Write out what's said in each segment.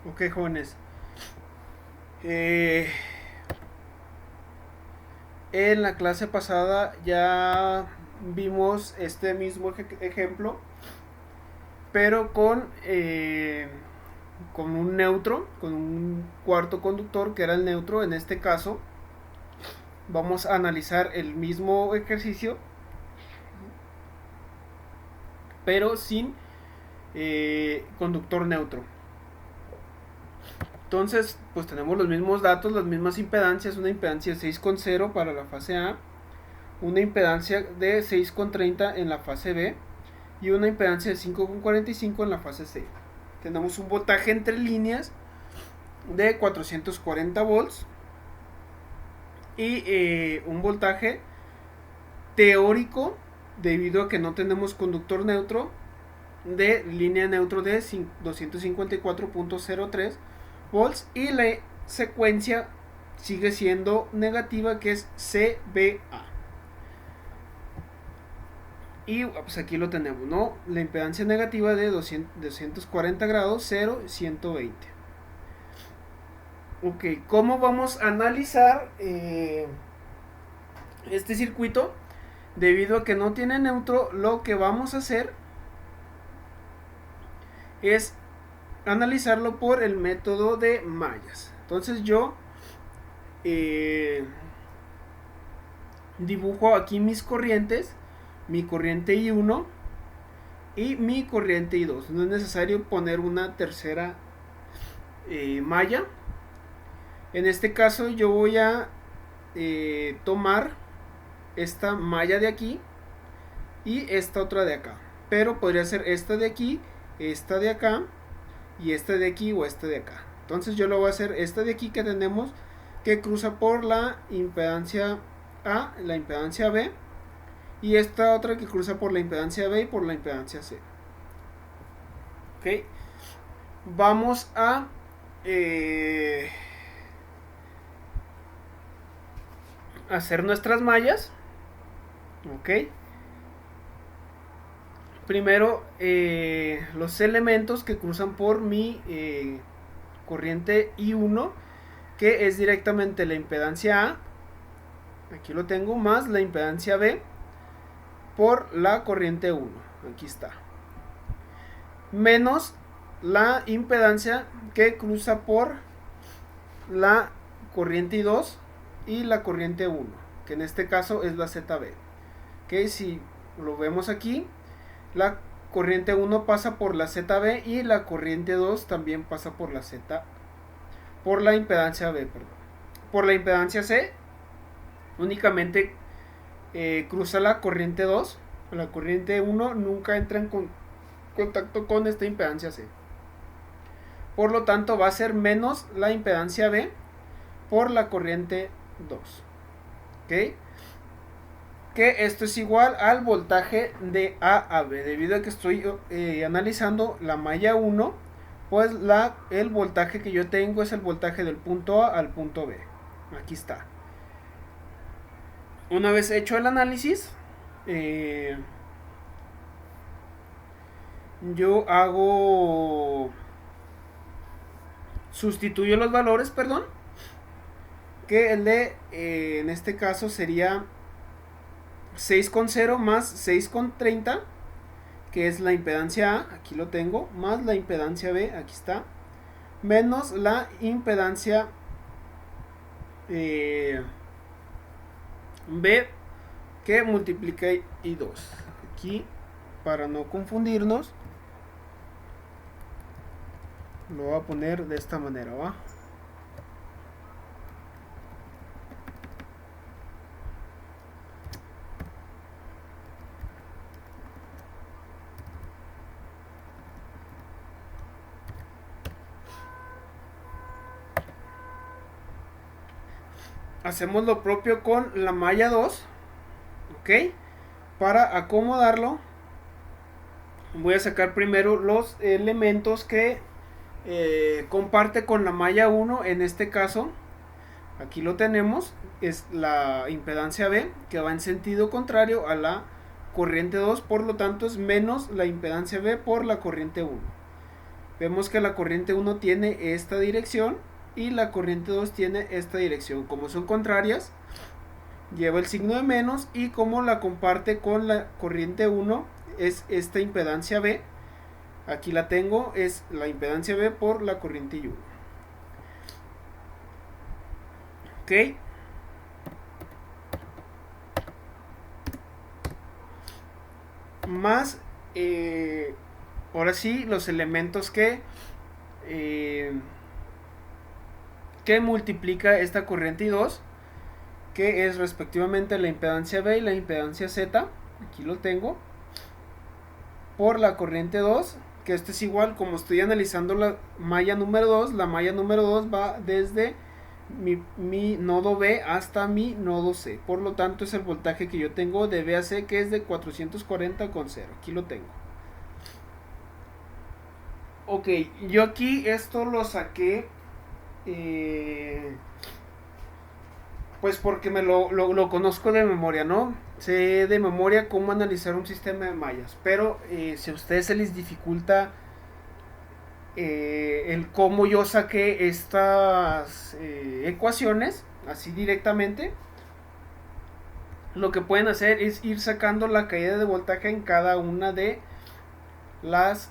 Ok, jóvenes. Eh, en la clase pasada ya vimos este mismo ejemplo, pero con un neutro, con un cuarto conductor que era el neutro. En este caso vamos a analizar el mismo ejercicio, pero sin conductor neutro. Entonces, pues tenemos los mismos datos, las mismas impedancias, una impedancia de 6,0 para la fase A, una impedancia de 6,30 en la fase B y una impedancia de 5,45 en la fase C. Tenemos un voltaje entre líneas de 440 volts y un voltaje teórico, debido a que no tenemos conductor neutro, de línea neutro de 254,03 volts, y la secuencia sigue siendo negativa, que es CBA. Y pues aquí lo tenemos, ¿no? La impedancia negativa de 240 grados, 0, 120. Ok, ¿cómo vamos a analizar este circuito? Debido a que no tiene neutro, lo que vamos a hacer es analizarlo por el método de mallas. Entonces yo dibujo aquí mis corrientes, mi corriente I1 y mi corriente I2. No es necesario poner una tercera malla. En este caso yo voy a tomar esta malla de aquí y esta otra de acá, pero podría ser esta de aquí, esta de acá y esta de aquí o esta de acá. Entonces yo lo voy a hacer esta de aquí, que tenemos que cruza por la impedancia A, la impedancia B, y esta otra que cruza por la impedancia B y por la impedancia C. Ok, vamos a hacer nuestras mallas. Ok, primero los elementos que cruzan por mi corriente I1, que es directamente la impedancia A, aquí lo tengo, más la impedancia B por la corriente 1, aquí está, menos la impedancia que cruza por la corriente I2 y la corriente 1, que en este caso es la ZB. Que si lo vemos aquí, la corriente 1 pasa por la ZB y la corriente 2 también pasa por la Z, por la impedancia B, perdón. Por la impedancia C únicamente cruza la corriente 2, la corriente 1 nunca entra en contacto con esta impedancia C. Por lo tanto va a ser menos la impedancia B por la corriente 2. ¿Ok? Que esto es igual al voltaje de A a B. Debido a que estoy analizando la malla 1, pues el voltaje que yo tengo es el voltaje del punto A al punto B. Aquí está. Una vez hecho el análisis, yo sustituyo los valores, perdón, que el de en este caso sería 6,0 más 6,30, que es la impedancia A, aquí lo tengo, más la impedancia B, aquí está, menos la impedancia B, que multiplica I2. Aquí, para no confundirnos, lo voy a poner de esta manera, ¿va? Hacemos lo propio con la malla 2. Ok, para acomodarlo voy a sacar primero los elementos que comparte con la malla 1. En este caso, aquí lo tenemos, es la impedancia B, que va en sentido contrario a la corriente 2, por lo tanto es menos la impedancia B por la corriente 1. Vemos que la corriente 1 tiene esta dirección y la corriente 2 tiene esta dirección. Como son contrarias, lleva el signo de menos, y como la comparte con la corriente 1 es esta impedancia B, aquí la tengo, es la impedancia B por la corriente I1. Ok. Más ahora sí, los elementos que multiplica esta corriente I2, que es respectivamente la impedancia B y la impedancia Z, aquí lo tengo, por la corriente 2, que esto es igual, como estoy analizando la malla número 2, la malla número 2 va desde mi nodo B hasta mi nodo C, por lo tanto es el voltaje que yo tengo de B a C, que es de 440,0, aquí lo tengo. Ok, yo aquí esto lo saqué pues porque me lo conozco de memoria, ¿no? Sé de memoria cómo analizar un sistema de mallas, pero si a ustedes se les dificulta el cómo yo saqué estas ecuaciones así directamente, lo que pueden hacer es ir sacando la caída de voltaje en cada una de las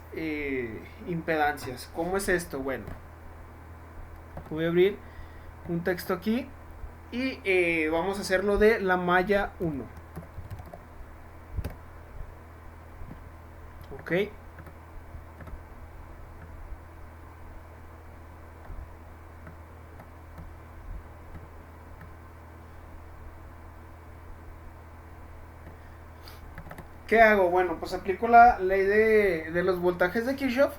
impedancias. ¿Cómo es esto? Bueno, voy a abrir un texto aquí y vamos a hacerlo de la malla 1. Ok. ¿Qué hago? Bueno, pues aplico la ley de los voltajes de Kirchhoff,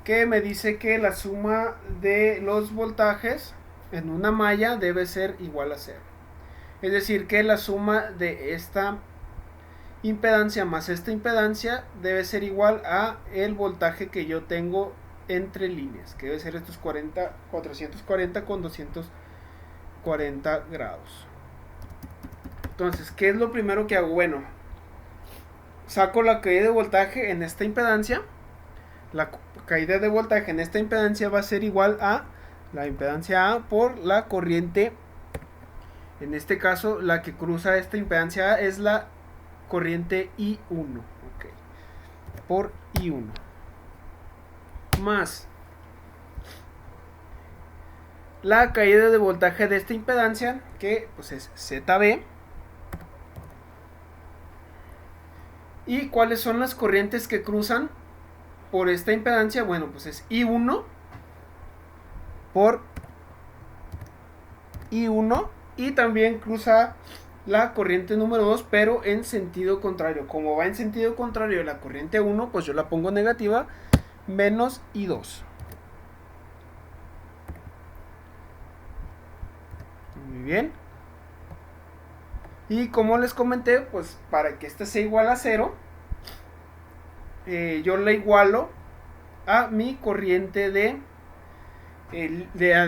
que me dice que la suma de los voltajes en una malla debe ser igual a 0. Es decir, que la suma de esta impedancia más esta impedancia debe ser igual a el voltaje que yo tengo entre líneas, que debe ser estos 440 con 240 grados. Entonces, ¿qué es lo primero que hago? Bueno, saco la caída de voltaje en esta impedancia. La caída de voltaje en esta impedancia va a ser igual a la impedancia A por la corriente. En este caso, la que cruza esta impedancia A es la corriente I1. Okay. Por I1. Más la caída de voltaje de esta impedancia, que pues es ZB. ¿Y cuáles son las corrientes que cruzan por esta impedancia? Bueno, pues es I1 por I1, y también cruza la corriente número 2, pero en sentido contrario. Como va en sentido contrario de la corriente 1, pues yo la pongo negativa, menos I2. Muy bien. Y como les comenté, pues para que esta sea igual a 0, yo la igualo a mi corriente de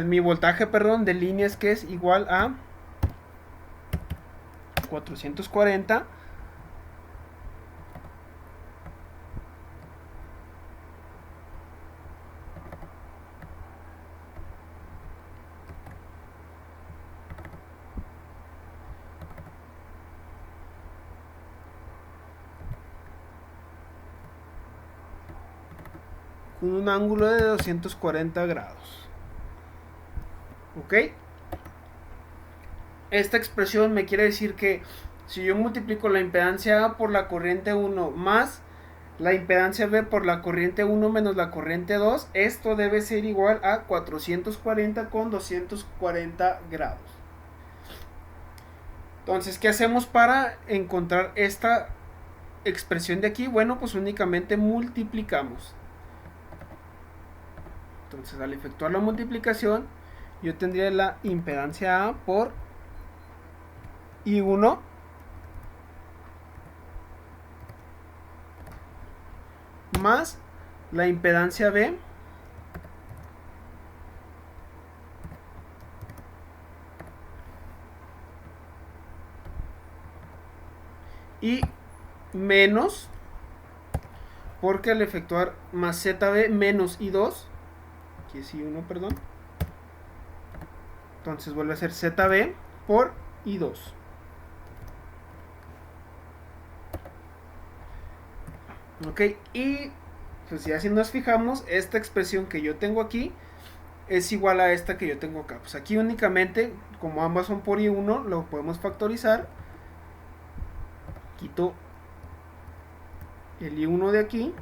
mi voltaje, perdón, de líneas, que es igual a 440 con un ángulo de 240 grados. ¿Ok? Esta expresión me quiere decir que si yo multiplico la impedancia A por la corriente 1 más la impedancia B por la corriente 1 menos la corriente 2, esto debe ser igual a 440 con 240 grados. Entonces, ¿qué hacemos para encontrar esta expresión de aquí? Bueno, pues únicamente multiplicamos. Entonces, al efectuar la multiplicación, yo tendría la impedancia A por I1 más la impedancia B y menos porque al efectuar más ZB menos I2, aquí es I1, perdón, entonces vuelve a ser ZB por I2. Ok, y pues ya si nos fijamos, esta expresión que yo tengo aquí es igual a esta que yo tengo acá. Pues aquí únicamente, como ambas son por I1, lo podemos factorizar. Quito el I1 de aquí.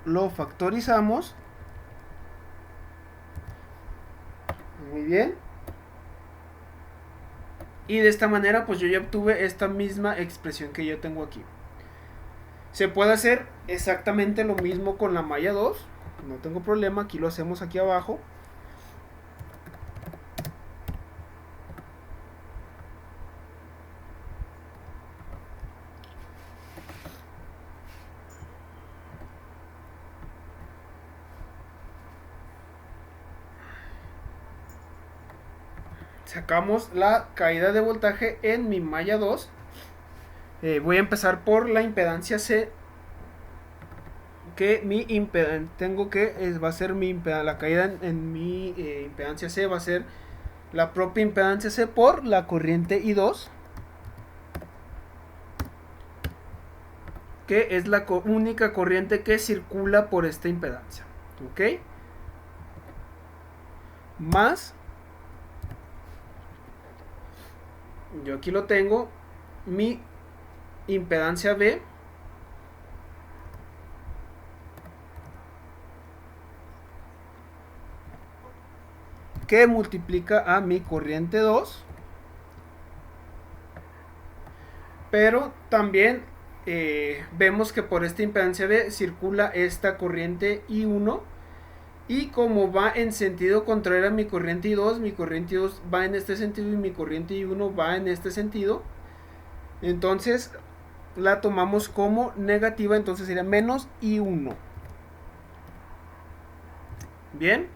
Lo factorizamos. Muy bien. Y de esta manera pues yo ya obtuve esta misma expresión que yo tengo aquí. Se puede hacer exactamente lo mismo con la malla 2. No tengo problema, aquí lo hacemos aquí abajo. Sacamos la caída de voltaje en mi malla 2. Voy a empezar por la impedancia C, que mi tengo que va a ser la caída en mi impedancia C va a ser la propia impedancia C por la corriente I2, que es la única corriente que circula por esta impedancia, ok, más, yo aquí lo tengo, mi impedancia B, que multiplica a mi corriente 2, pero también vemos que por esta impedancia B circula esta corriente I1, y como va en sentido contrario a mi corriente I2, mi corriente I2 va en este sentido y mi corriente I1 va en este sentido, entonces la tomamos como negativa, entonces sería menos I1. Bien,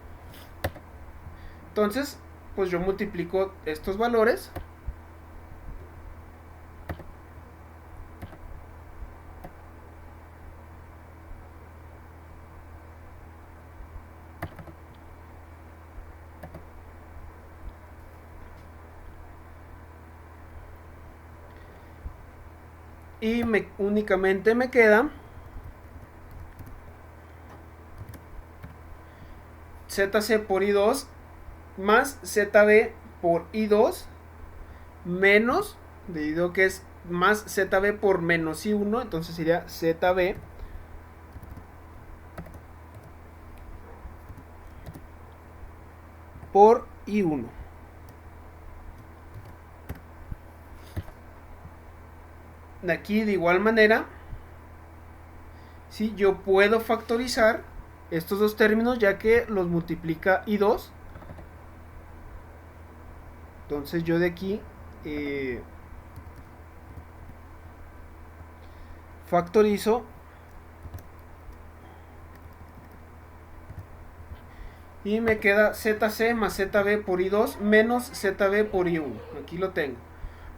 entonces pues yo multiplico estos valores y únicamente me queda ZC por I2 más ZB por I2 menos, debido que es más ZB por menos I1, entonces sería ZB por I1. De aquí de igual manera, ¿sí? Yo puedo factorizar estos dos términos ya que los multiplica I2. Entonces yo de aquí factorizo y me queda ZC más ZB por I2 menos ZB por I1. Aquí lo tengo.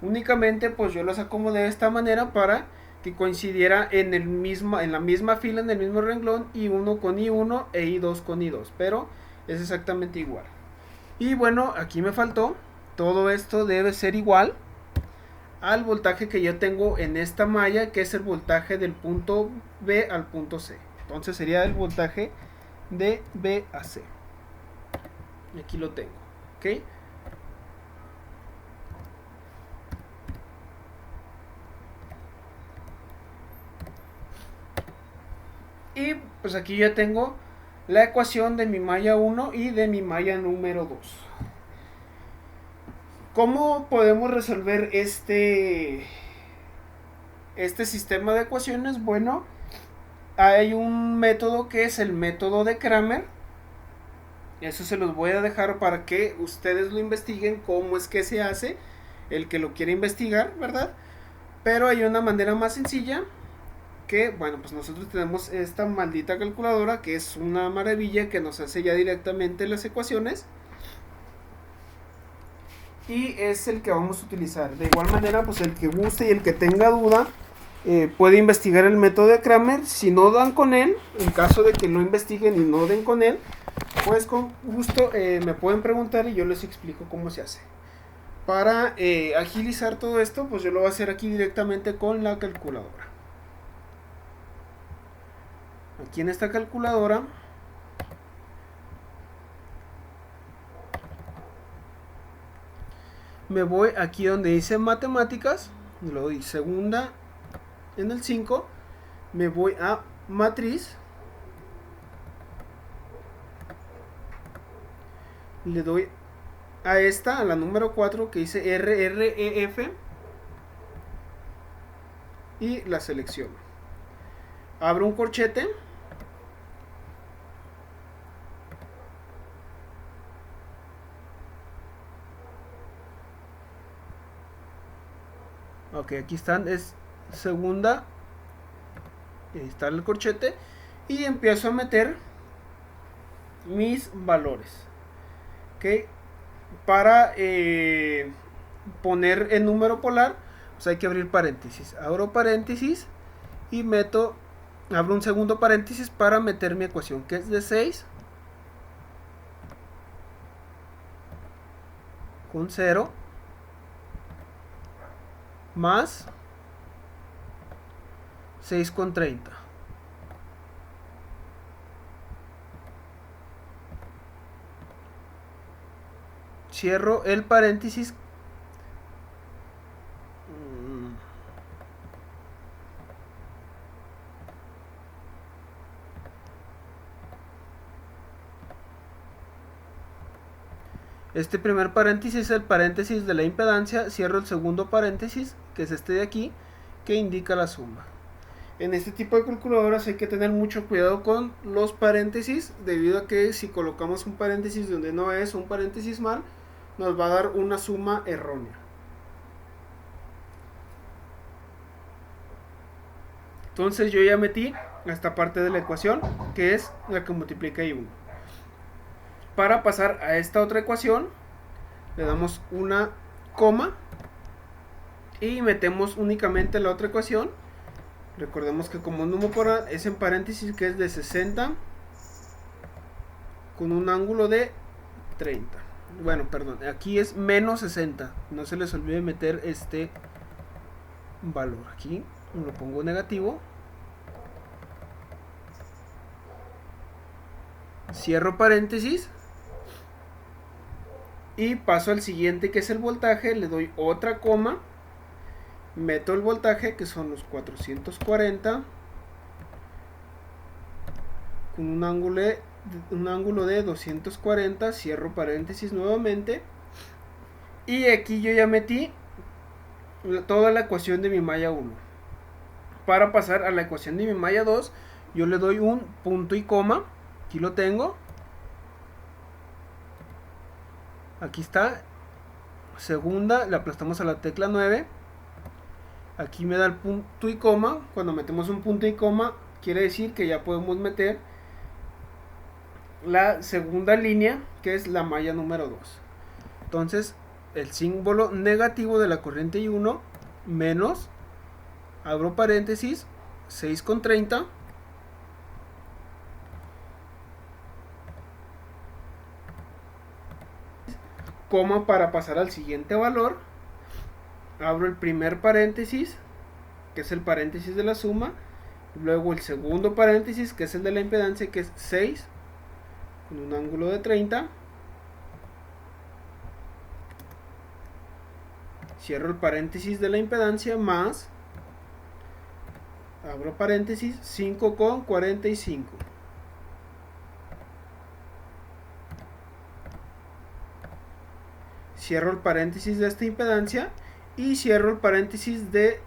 Únicamente pues yo los acomodé de esta manera para que coincidiera en la misma fila, en el mismo renglón, I1 con I1 e I2 con I2, pero es exactamente igual. Y bueno, aquí me faltó, todo esto debe ser igual al voltaje que yo tengo en esta malla, que es el voltaje del punto B al punto C. Entonces sería el voltaje de B a C. Aquí lo tengo, ¿ok? Y pues aquí ya tengo la ecuación de mi malla 1 y de mi malla número 2. ¿Cómo podemos resolver este sistema de ecuaciones? Bueno, hay un método que es el método de Cramer. Eso se los voy a dejar para que ustedes lo investiguen, cómo es que se hace, el que lo quiere investigar, ¿verdad? Pero hay una manera más sencilla, que bueno, pues nosotros tenemos esta maldita calculadora que es una maravilla, que nos hace ya directamente las ecuaciones. y es el que vamos a utilizar. De igual manera, pues el que guste y el que tenga duda puede investigar el método de Cramer. Si no dan con él, en caso de que lo investiguen y no den con él, pues con gusto me pueden preguntar y yo les explico cómo se hace. Para agilizar todo esto, pues yo lo voy a hacer aquí directamente con la calculadora. Aquí en esta calculadora me voy aquí donde dice matemáticas, le doy segunda en el 5, me voy a matriz, le doy a esta, a la número 4 que dice RREF y la selecciono. Abro un corchete. Ok, aquí están, es segunda, está el corchete y empiezo a meter mis valores. Ok, para poner el número polar, pues hay que abrir paréntesis. Abro paréntesis y abro un segundo paréntesis para meter mi ecuación, que es de 6 con 0 más 6 con 30. Cierro el paréntesis. Este primer paréntesis es el paréntesis de la impedancia. Cierro el segundo paréntesis, que es este de aquí, que indica la suma. En este tipo de calculadoras hay que tener mucho cuidado con los paréntesis, debido a que si colocamos un paréntesis donde no es, un paréntesis mal, nos va a dar una suma errónea. Entonces yo ya metí esta parte de la ecuación, que es la que multiplica y 1. Para pasar a esta otra ecuación, le damos una coma y metemos únicamente la otra ecuación. Recordemos que como número polar es en paréntesis, que es de 60 con un ángulo de 30. Bueno, perdón, aquí es menos 60. No se les olvide meter este valor. Aquí lo pongo negativo. Cierro paréntesis. Y paso al siguiente, que es el voltaje. Le doy otra coma. Meto el voltaje, que son los 440. Con un ángulo de 240. Cierro paréntesis nuevamente. Y aquí yo ya metí toda la ecuación de mi malla 1. Para pasar a la ecuación de mi malla 2, yo le doy un punto y coma. Aquí lo tengo. Aquí está. Segunda, le aplastamos a la tecla 9. Aquí me da el punto y coma. Cuando metemos un punto y coma, quiere decir que ya podemos meter la segunda línea, que es la malla número 2. Entonces, el símbolo negativo de la corriente I1 menos, abro paréntesis, 6 con 30. Coma para pasar al siguiente valor. Abro el primer paréntesis, que es el paréntesis de la suma. Luego el segundo paréntesis, que es el de la impedancia, que es 6 con un ángulo de 30. Cierro el paréntesis de la impedancia más, abro paréntesis, 5 con 45. Cierro el paréntesis de esta impedancia y cierro el paréntesis de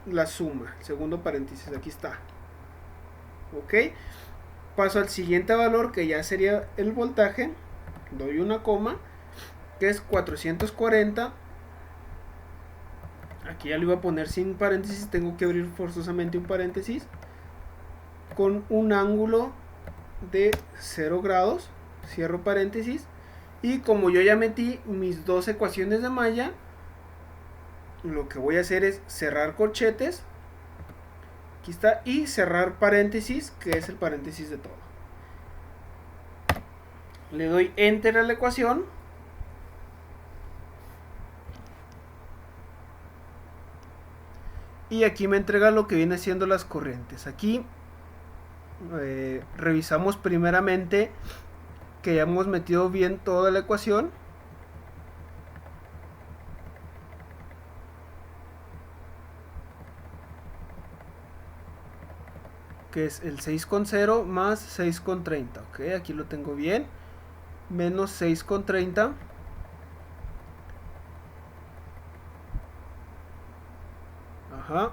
la suma, el segundo paréntesis, aquí está. Ok, paso al siguiente valor, que ya sería el voltaje. Doy una coma, que es 440. Aquí ya lo iba a poner sin paréntesis, tengo que abrir forzosamente un paréntesis, con un ángulo de 0 grados. Cierro paréntesis Y como yo ya metí mis dos ecuaciones de malla, lo que voy a hacer es cerrar corchetes, aquí está, y cerrar paréntesis, que es el paréntesis de todo. Le doy enter a la ecuación. Y aquí me entrega lo que viene siendo las corrientes. Aquí revisamos primeramente que hayamos metido bien toda la ecuación. Que es el 6,0 más 6,30. Ok, aquí lo tengo bien. Menos 6,30. Ajá.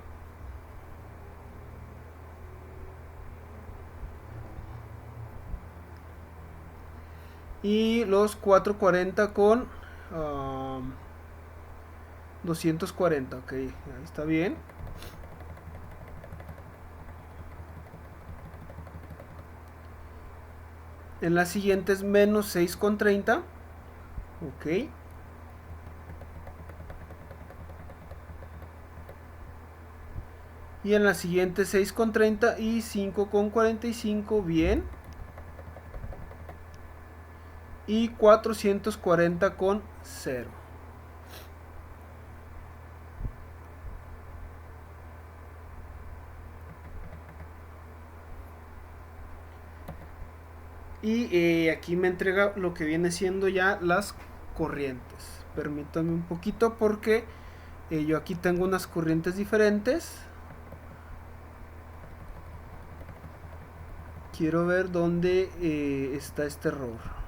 Y los 440 con 240. Ok, ahí está bien. En la siguiente es menos 6,30. Ok. Y en la siguiente 6,30 y 5,45. Bien. Y 440 con 0. Y aquí me entrega lo que viene siendo ya las corrientes. Permítanme un poquito porque yo aquí tengo unas corrientes diferentes. Quiero ver dónde está este error.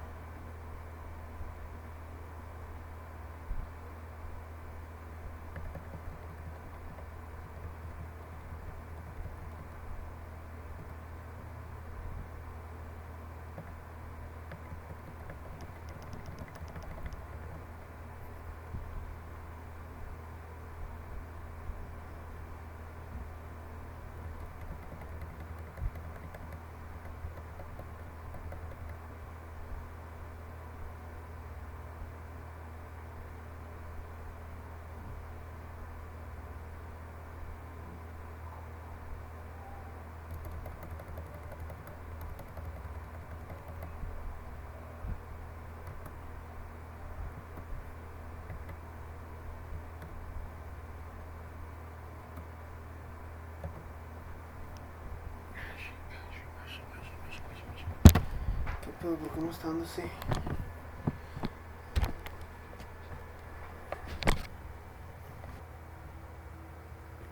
¿Qué pedo? ¿Por qué no está dando así?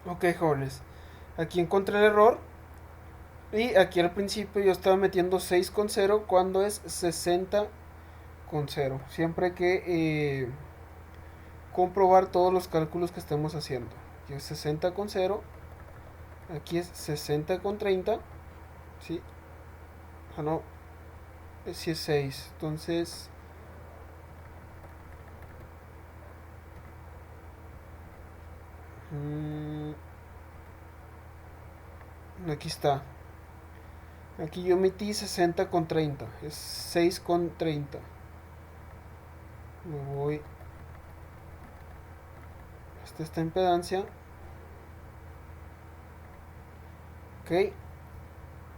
Ok, jóvenes. Aquí encontré el error. Y aquí al principio yo estaba metiendo 6,0 cuando es 60,0. Siempre hay que comprobar todos los cálculos que estemos haciendo. Aquí es 60,0. Aquí es 60,30. ¿Sí? Ah, no. Si es 6. Entonces... aquí está. Aquí yo metí 60,30. Es 6,30. Me voy. Esta está impedancia. Ok.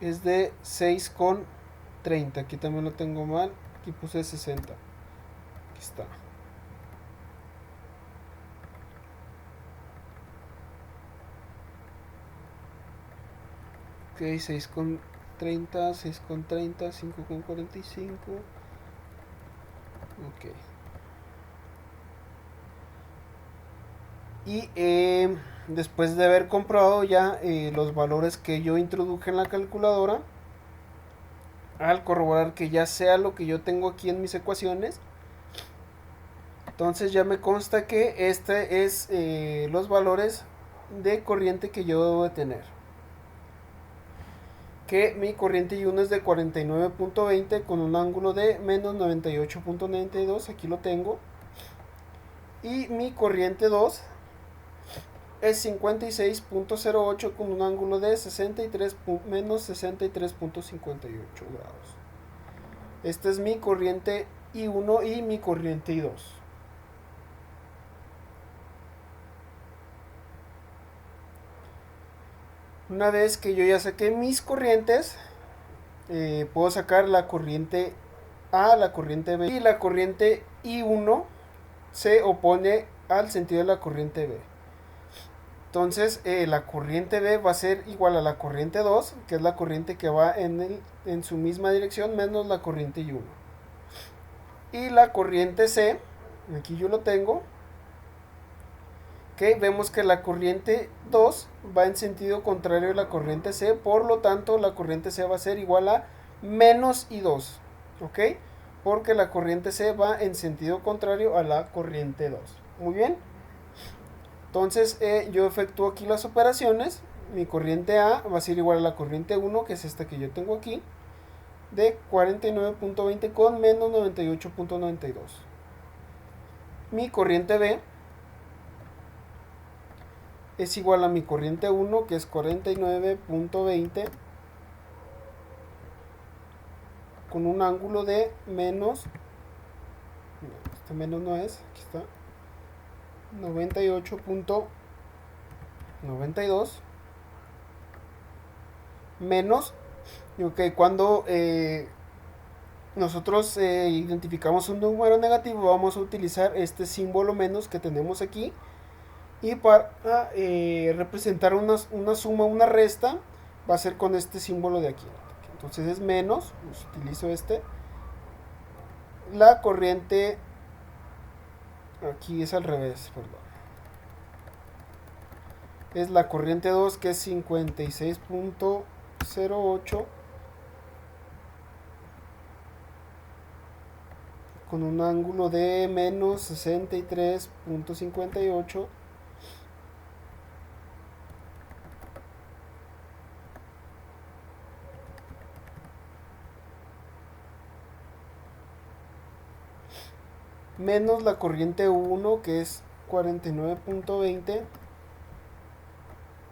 Es de 6,30. Aquí también lo tengo mal. Aquí puse 60. Aquí está. Ok, 6,30, 6,30, 5,45. Ok. Y después de haber comprobado ya los valores que yo introduje en la calculadora, al corroborar que ya sea lo que yo tengo aquí en mis ecuaciones, entonces ya me consta que este es los valores de corriente que yo debo de tener. Que mi corriente I1 es de 49,20 con un ángulo de menos 98,92. Aquí lo tengo. Y mi corriente 2 es 56,08 con un ángulo de 63 menos 63,58 grados. Esta es mi corriente I1 y mi corriente I2. Una vez que yo ya saqué mis corrientes, puedo sacar la corriente A, la corriente B, y la corriente I1 se opone al sentido de la corriente B. Entonces la corriente B va a ser igual a la corriente 2, que es la corriente que va en su misma dirección, menos la corriente I1. Y la corriente C, aquí yo lo tengo, que vemos que la corriente 2 va en sentido contrario a la corriente C, por lo tanto la corriente C va a ser igual a menos I2, ¿ok? Porque la corriente C va en sentido contrario a la corriente 2. Muy bien. Entonces yo efectúo aquí las operaciones. Mi corriente A va a ser igual a la corriente 1, que es esta que yo tengo aquí, de 49.20 con menos 98.92. Mi corriente B es igual a mi corriente 1, que es 49.20 con un ángulo de menos, este menos no es, aquí está, 98.92 menos, ok, cuando nosotros identificamos un número negativo, vamos a utilizar este símbolo menos que tenemos aquí, y para representar una suma, una resta, va a ser con este símbolo de aquí. Entonces es menos, pues utilizo este, la corriente, aquí es al revés, perdón, es la corriente 2, que es 56.08 con un ángulo de menos 63.58 menos la corriente 1, que es 49.20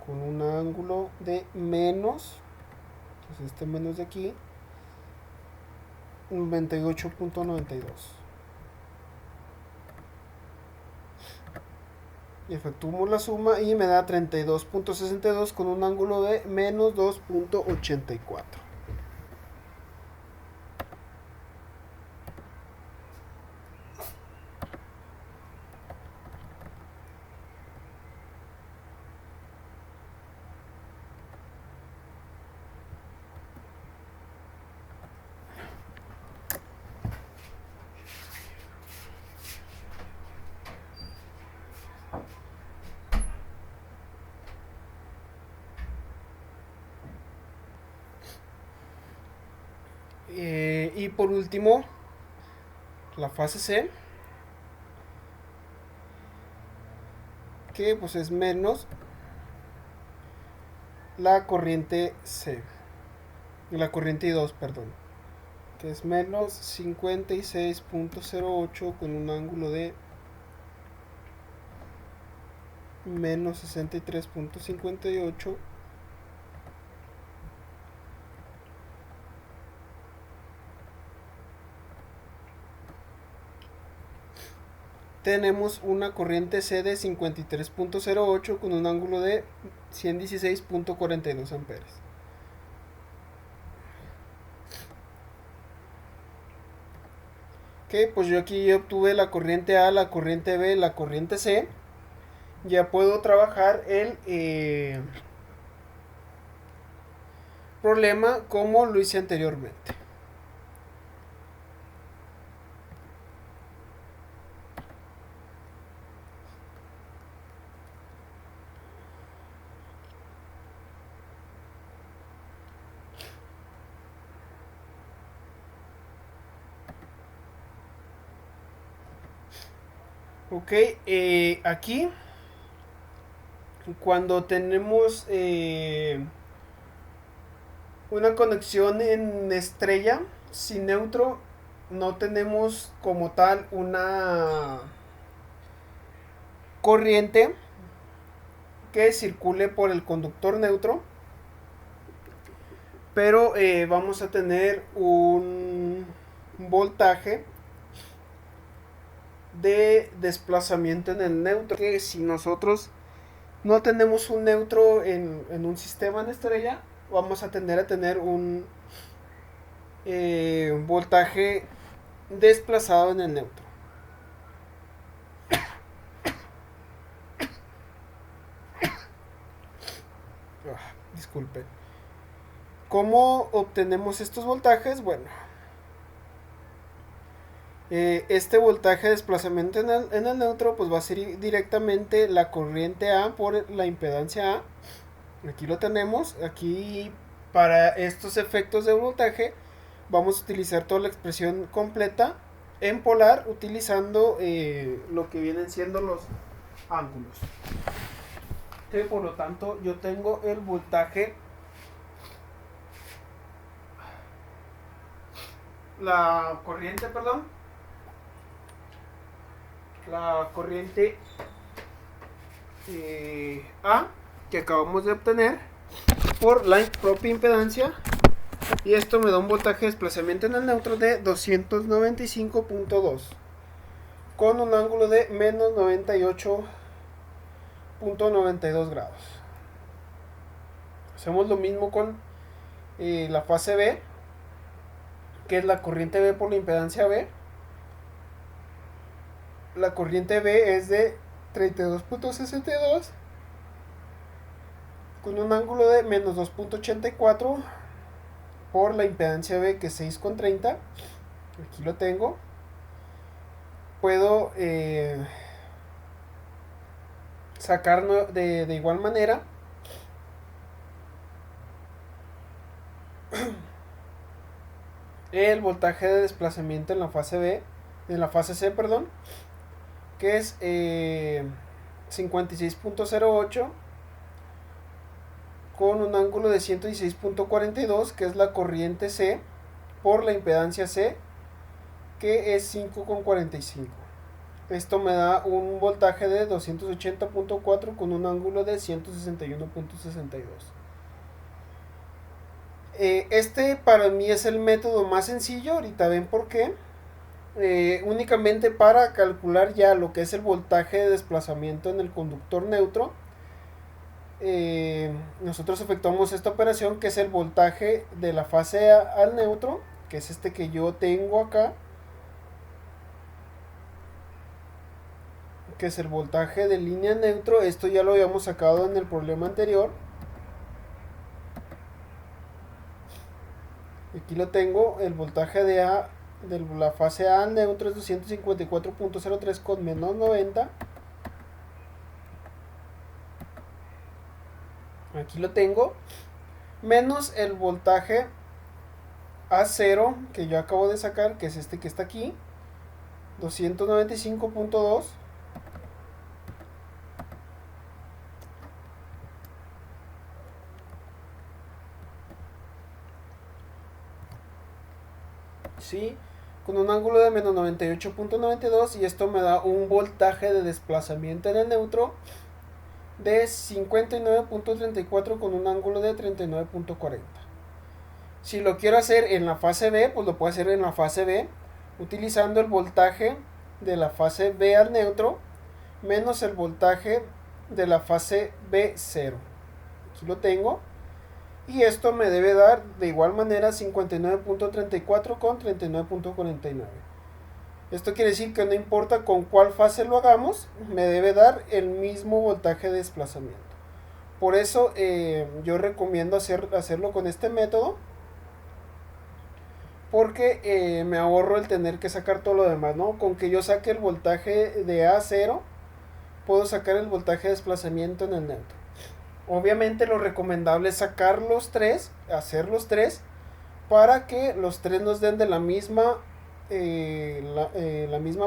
con un ángulo de menos, entonces este menos de aquí, 98.92. Y efectuamos la suma y me da 32.62 con un ángulo de menos 2.84. Y por último, la fase C, que pues es menos la corriente C, la corriente 2, perdón, que es menos 56.08 con un ángulo de menos 63.58 tenemos una corriente C de 53.08 con un ángulo de 116.42 amperes. Ok, pues yo aquí obtuve la corriente A, la corriente B, la corriente C. Ya puedo trabajar el problema como lo hice anteriormente. Ok, aquí cuando tenemos una conexión en estrella sin neutro, no tenemos como tal una corriente que circule por el conductor neutro, pero vamos a tener un voltaje de desplazamiento en el neutro. Que si nosotros no tenemos un neutro en un sistema de estrella, vamos a tender a tener un voltaje desplazado en el neutro. Disculpen. ¿Cómo obtenemos estos voltajes? Bueno, este voltaje de desplazamiento en el neutro pues va a ser directamente la corriente A por la impedancia A. Aquí lo tenemos. Aquí para estos efectos de voltaje vamos a utilizar toda la expresión completa en polar utilizando lo que vienen siendo los ángulos. Por lo tanto yo tengo el voltaje, la corriente A que acabamos de obtener por la propia impedancia, y esto me da un voltaje de desplazamiento en el neutro de 295.2 con un ángulo de menos 98.92 grados. Hacemos lo mismo con la fase B, que es la corriente B por la impedancia B. La corriente B es de 32.62 con un ángulo de menos 2.84 por la impedancia B, que es 6.30. Aquí lo tengo. Puedo sacar de igual manera el voltaje de desplazamiento en la fase B, en la fase C, perdón, que es 56.08 con un ángulo de 116.42, que es la corriente C por la impedancia C, que es 5.45. Esto me da un voltaje de 280.4 con un ángulo de 161.62. Este para mí es el método más sencillo. Ahorita ven por qué. Únicamente para calcular ya lo que es el voltaje de desplazamiento en el conductor neutro, nosotros efectuamos esta operación, que es el voltaje de la fase A al neutro, que es este que yo tengo acá, que es el voltaje de línea neutro. Esto ya lo habíamos sacado en el problema anterior. Aquí lo tengo. El voltaje de la fase A al neutro es 254.03 con menos 90. Aquí lo tengo. Menos el voltaje A0 que yo acabo de sacar, que es este que está aquí, 295.2. ¿Sí? Con un ángulo de menos 98.92, y esto me da un voltaje de desplazamiento en el neutro de 59.34 con un ángulo de 39.40. Si lo quiero hacer en la fase B, pues lo puedo hacer en la fase B utilizando el voltaje de la fase B al neutro menos el voltaje de la fase B0. Aquí lo tengo. Y esto me debe dar de igual manera 59.34 con 39.49. Esto quiere decir que no importa con cuál fase lo hagamos, me debe dar el mismo voltaje de desplazamiento. Por eso yo recomiendo hacerlo con este método, porque me ahorro el tener que sacar todo lo demás, ¿no? Con que yo saque el voltaje de A0, puedo sacar el voltaje de desplazamiento en el neutro. Obviamente lo recomendable es sacar los tres, hacer los tres, para que los tres nos den de la misma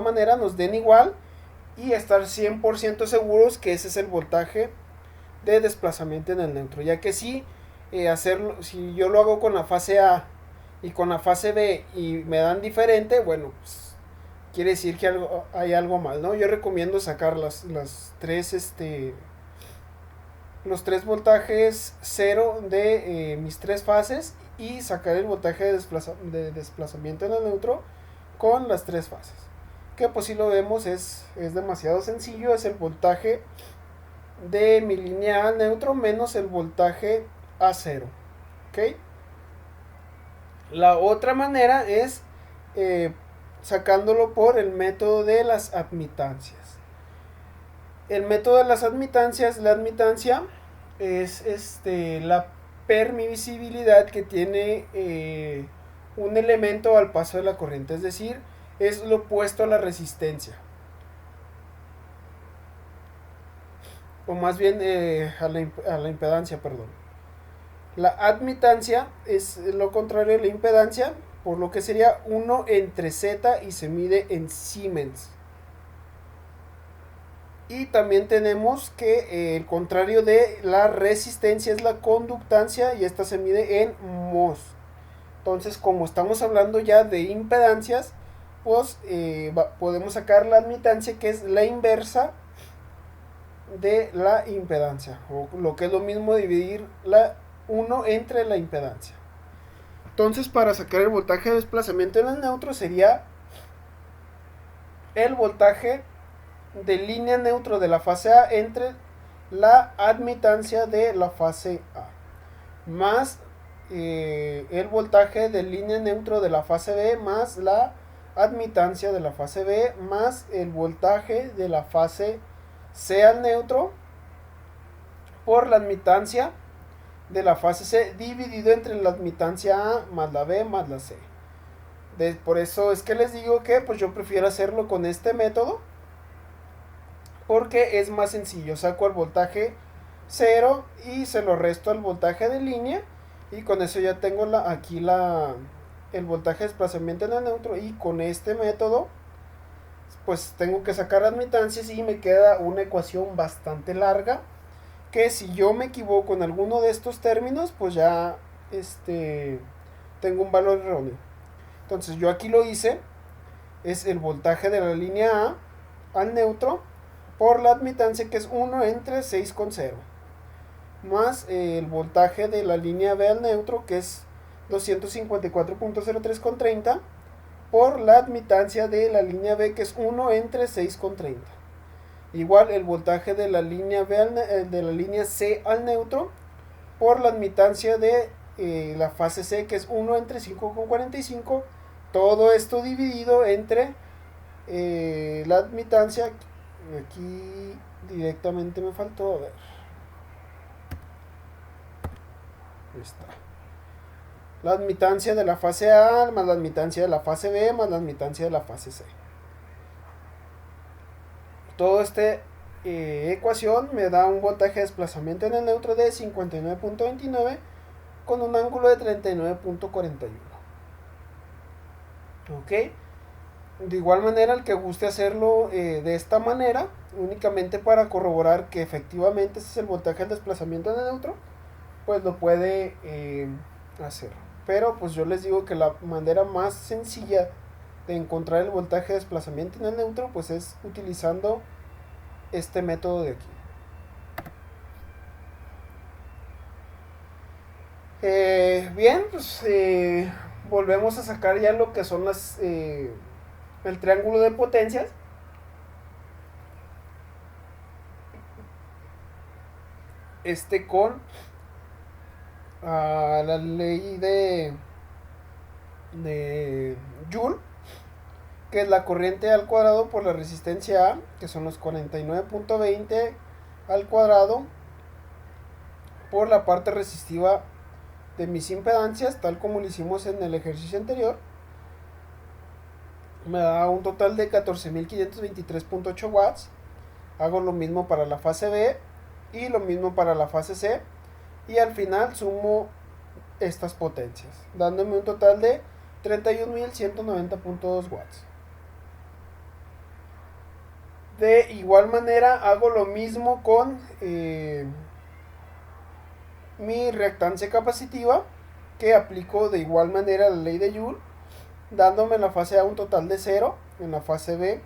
manera, nos den igual, y estar 100% seguros que ese es el voltaje de desplazamiento en el neutro. Ya que si yo lo hago con la fase A y con la fase B y me dan diferente, bueno, pues quiere decir que hay algo mal, ¿no? Yo recomiendo sacar los tres voltajes 0 de mis tres fases, y sacar el voltaje de desplazamiento en el neutro con las tres fases. que pues si lo vemos es demasiado sencillo, es el voltaje de mi línea A al neutro menos el voltaje a cero. ¿Ok? La otra manera es sacándolo por el método de las admitancias. El método de las admitancias, la admitancia es la permisibilidad que tiene un elemento al paso de la corriente, es decir, es lo opuesto a la resistencia. O más bien a la impedancia, perdón. La admitancia es lo contrario de la impedancia, por lo que sería 1 entre Z y se mide en Siemens. Y también tenemos que el contrario de la resistencia es la conductancia y esta se mide en mhos. Entonces, como estamos hablando ya de impedancias, pues podemos sacar la admitancia, que es la inversa de la impedancia, o lo que es lo mismo dividir la 1 entre la impedancia. Entonces, para sacar el voltaje de desplazamiento en el neutro sería el voltaje de línea neutro de la fase A entre la admitancia de la fase A más el voltaje de línea neutro de la fase B más la admitancia de la fase B más el voltaje de la fase C al neutro por la admitancia de la fase C dividido entre la admitancia A más la B más la C. Por eso es que les digo que pues yo prefiero hacerlo con este método, porque es más sencillo. Saco el voltaje 0 y se lo resto al voltaje de línea, y con eso ya tengo el voltaje de desplazamiento en el neutro. Y con este método pues tengo que sacar admitancias y me queda una ecuación bastante larga, que si yo me equivoco en alguno de estos términos pues ya tengo un valor erróneo. Entonces yo aquí lo hice, es el voltaje de la línea A al neutro por la admitancia, que es 1 entre 6,0, más el voltaje de la línea B al neutro, que es 254.03,30, por la admitancia de la línea B, que es 1 entre 6,30. Igual el voltaje de la línea de la línea C al neutro por la admitancia de la fase C, que es 1 entre 5,45. Todo esto dividido entre la admitancia. Aquí directamente me faltó, a ver. Ahí está. La admitancia de la fase A más la admitancia de la fase B más la admitancia de la fase C. Todo ecuación me da un voltaje de desplazamiento en el neutro de 59.29 con un ángulo de 39.41. Ok. De igual manera, el que guste hacerlo de esta manera, únicamente para corroborar que efectivamente ese es el voltaje del desplazamiento en el neutro, pues lo puede hacer. Pero pues yo les digo que la manera más sencilla de encontrar el voltaje de desplazamiento en el neutro pues es utilizando este método de aquí. Bien, pues volvemos a sacar ya lo que son el triángulo de potencias. Con la ley de Joule, que es la corriente al cuadrado por la resistencia A, que son los 49.20 al cuadrado por la parte resistiva de mis impedancias, tal como lo hicimos en el ejercicio anterior. Me da un total de 14.523.8 watts. Hago lo mismo para la fase B y lo mismo para la fase C, y al final sumo estas potencias, dándome un total de 31.190.2 watts. De igual manera hago lo mismo con mi reactancia capacitiva, que aplico de igual manera la ley de Joule, dándome en la fase A un total de 0, en la fase B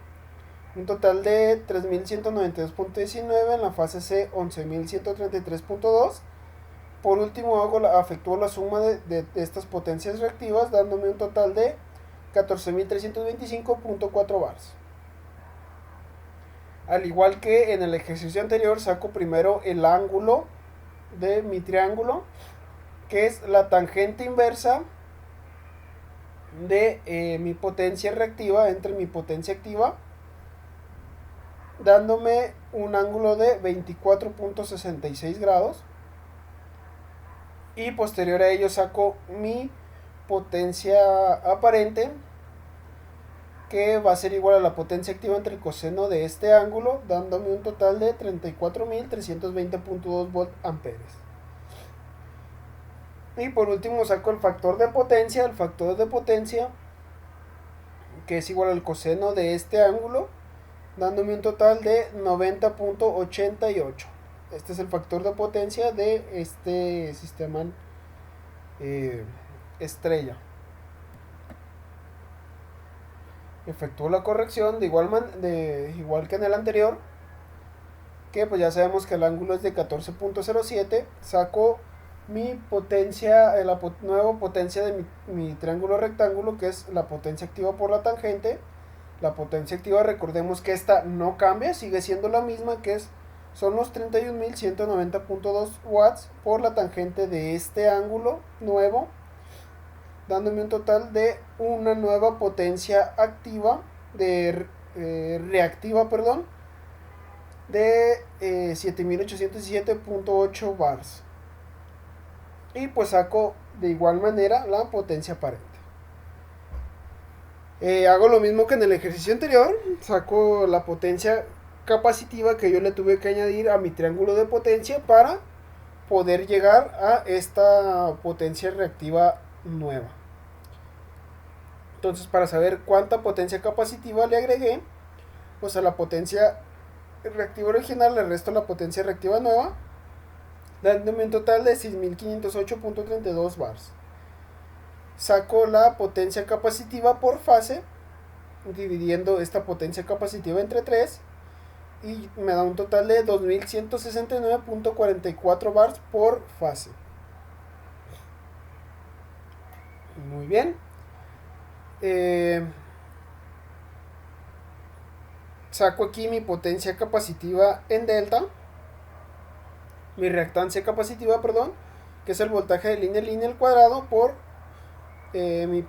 un total de 3.192.19, en la fase C 11.133.2. Por último efectúo la suma de estas potencias reactivas, dándome un total de 14.325.4 bars. Al igual que en el ejercicio anterior, saco primero el ángulo de mi triángulo, que es la tangente inversa de mi potencia reactiva entre mi potencia activa, dándome un ángulo de 24.66 grados. Y posterior a ello saco mi potencia aparente, que va a ser igual a la potencia activa entre el coseno de este ángulo, dándome un total de 34.320.2 volt amperes. Y por último saco el factor de potencia, que es igual al coseno de este ángulo, dándome un total de 90.88. Este es el factor de potencia de este sistema estrella. Efectúo la corrección de igual que en el anterior, que pues ya sabemos que el ángulo es de 14.07. Saco mi potencia, la nueva potencia de mi triángulo rectángulo, que es la potencia activa por la tangente. La potencia activa, recordemos que esta no cambia, sigue siendo la misma, que son los 31.190.2 watts por la tangente de este ángulo nuevo, dándome un total de una nueva potencia activa, reactiva, perdón, de 7817.8 bars. Y pues saco de igual manera la potencia aparente. Hago lo mismo que en el ejercicio anterior, saco la potencia capacitiva que yo le tuve que añadir a mi triángulo de potencia para poder llegar a esta potencia reactiva nueva. Entonces, para saber cuánta potencia capacitiva le agregué, pues a la potencia reactiva original le resto la potencia reactiva nueva, dándome un total de 6.508.32 bars. Saco la potencia capacitiva por fase, dividiendo esta potencia capacitiva entre 3, y me da un total de 2.169.44 bars por fase. Muy bien. Saco aquí mi potencia capacitiva en delta, mi reactancia capacitiva, perdón, que es el voltaje de línea a línea al cuadrado, por mi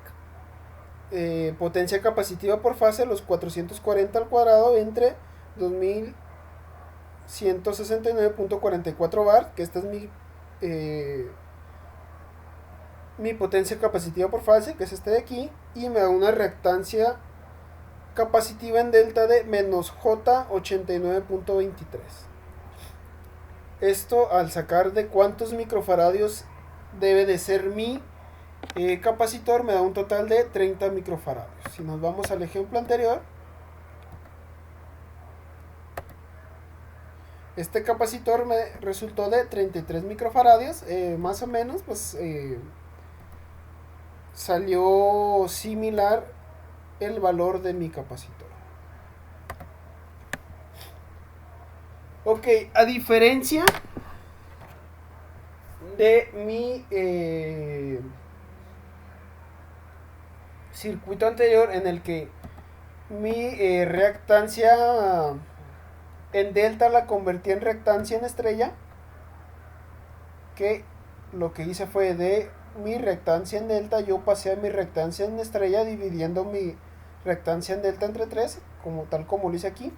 potencia capacitiva por fase, los 440 al cuadrado, entre 2169.44 bar, que esta es mi potencia capacitiva por fase, que es este de aquí, y me da una reactancia capacitiva en delta de menos J89.23. Esto al sacar de cuántos microfaradios debe de ser mi capacitor, me da un total de 30 microfaradios. Si nos vamos al ejemplo anterior, este capacitor me resultó de 33 microfaradios, más o menos, pues salió similar el valor de mi capacitor. Ok, a diferencia de mi circuito anterior, en el que mi reactancia en delta la convertí en reactancia en estrella, que lo que hice fue de mi reactancia en delta yo pasé a mi reactancia en estrella, dividiendo mi reactancia en delta entre 3, tal como lo hice aquí.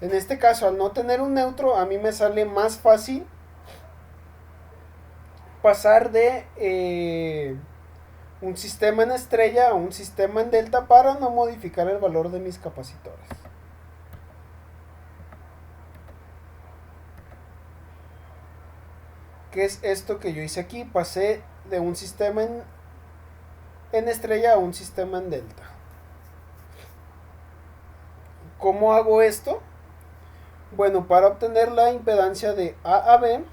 En este caso, al no tener un neutro, a mí me sale más fácil pasar de un sistema en estrella a un sistema en delta para no modificar el valor de mis capacitores. ¿Qué es esto que yo hice aquí? Pasé de un sistema en estrella a un sistema en delta. ¿Cómo hago esto? Bueno, para obtener la impedancia de A a B,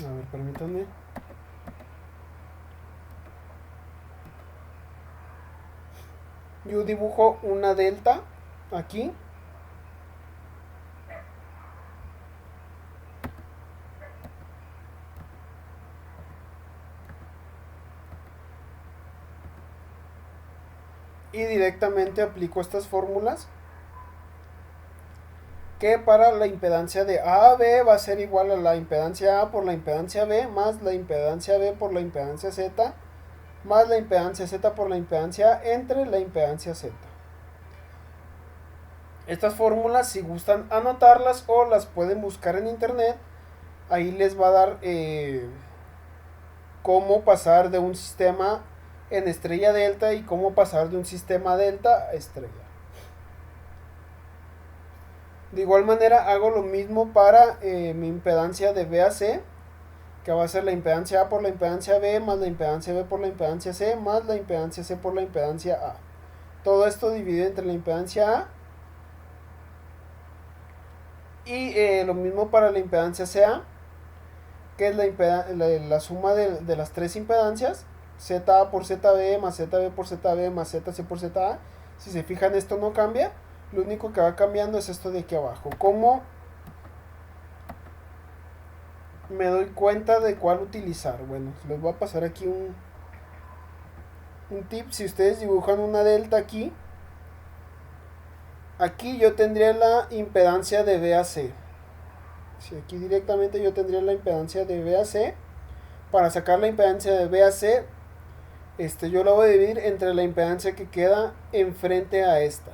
a ver, permítanme. Yo dibujo una delta aquí. y directamente aplico estas fórmulas, que para la impedancia de A a B va a ser igual a la impedancia A por la impedancia B más la impedancia B por la impedancia Z más la impedancia Z por la impedancia A entre la impedancia Z. Estas fórmulas, si gustan anotarlas o las pueden buscar en internet, ahí les va a dar cómo pasar de un sistema en estrella delta y cómo pasar de un sistema delta a estrella. De igual manera hago lo mismo para mi impedancia de B a C, que va a ser la impedancia A por la impedancia B más la impedancia B por la impedancia C más la impedancia C por la impedancia A. Todo esto dividido entre la impedancia A. Y lo mismo para la impedancia CA, que es la suma de las tres impedancias, ZA por ZB más ZB por ZB más ZC por ZA. Si se fijan, esto no cambia, lo único que va cambiando es esto de aquí abajo. ¿Cómo me doy cuenta de cuál utilizar? Bueno, les voy a pasar aquí un tip. Si ustedes dibujan una delta aquí yo tendría la impedancia de B a C. Si aquí directamente yo tendría la impedancia de B a C. Para sacar la impedancia de B a C, yo la voy a dividir entre la impedancia que queda enfrente a esta,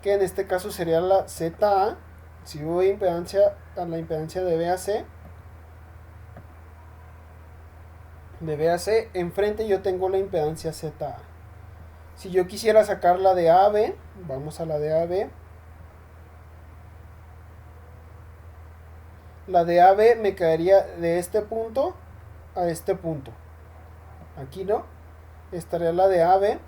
que en este caso sería la ZA. Si voy a la impedancia de B a C, enfrente yo tengo la impedancia ZA. Si yo quisiera sacar la de A a B, vamos a la de A a B. La de AB me quedaría de este punto a este punto. Aquí no. Estaría la de AB.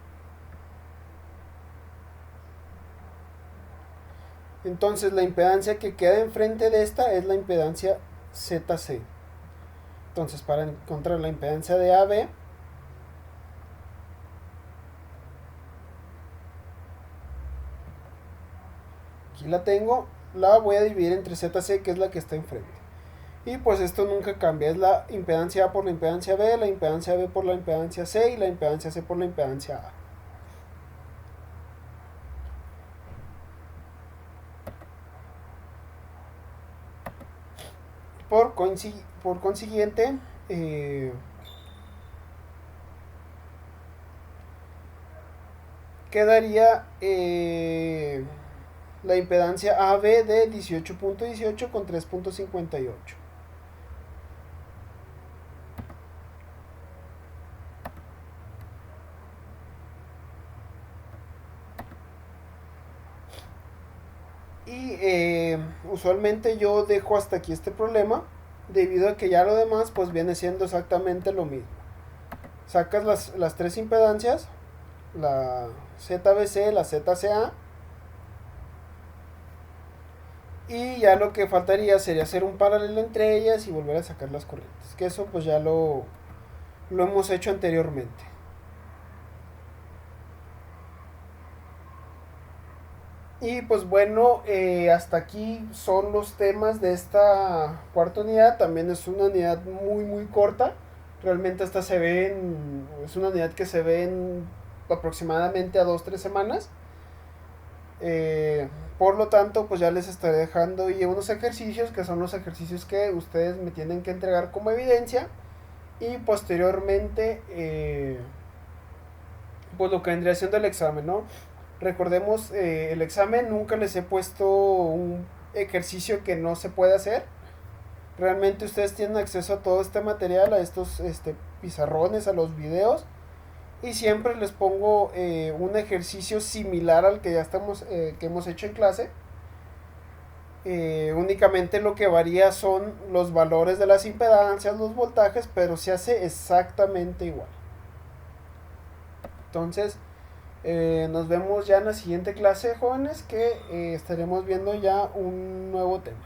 Entonces la impedancia que queda enfrente de esta es la impedancia ZC. Entonces para encontrar la impedancia de AB, aquí la tengo, la voy a dividir entre ZC, que es la que está enfrente. Y pues esto nunca cambia, es la impedancia A por la impedancia B, la impedancia B por la impedancia C y la impedancia C por la impedancia A. Por consiguiente, quedaría la impedancia AB de 18.18 con 3.58. Y usualmente yo dejo hasta aquí este problema, debido a que ya lo demás pues viene siendo exactamente lo mismo. Sacas las tres impedancias, la ZBC, la ZCA, y ya lo que faltaría sería hacer un paralelo entre ellas y volver a sacar las corrientes, que eso pues ya lo hemos hecho anteriormente. Y pues bueno, hasta aquí son los temas de esta cuarta unidad. También es una unidad muy corta. Realmente esta es una unidad que se ve en aproximadamente a 2-3 semanas. Por lo tanto, pues ya les estaré dejando y unos ejercicios, que son los ejercicios que ustedes me tienen que entregar como evidencia. Y posteriormente, pues lo que vendría siendo el examen, ¿no? Recordemos, el examen nunca les he puesto un ejercicio que no se puede hacer. Realmente ustedes tienen acceso a todo este material, a estos pizarrones, a los videos. Y siempre les pongo un ejercicio similar al que ya que hemos hecho en clase. Únicamente lo que varía son los valores de las impedancias, los voltajes, pero se hace exactamente igual. Entonces, nos vemos ya en la siguiente clase, jóvenes, que estaremos viendo ya un nuevo tema.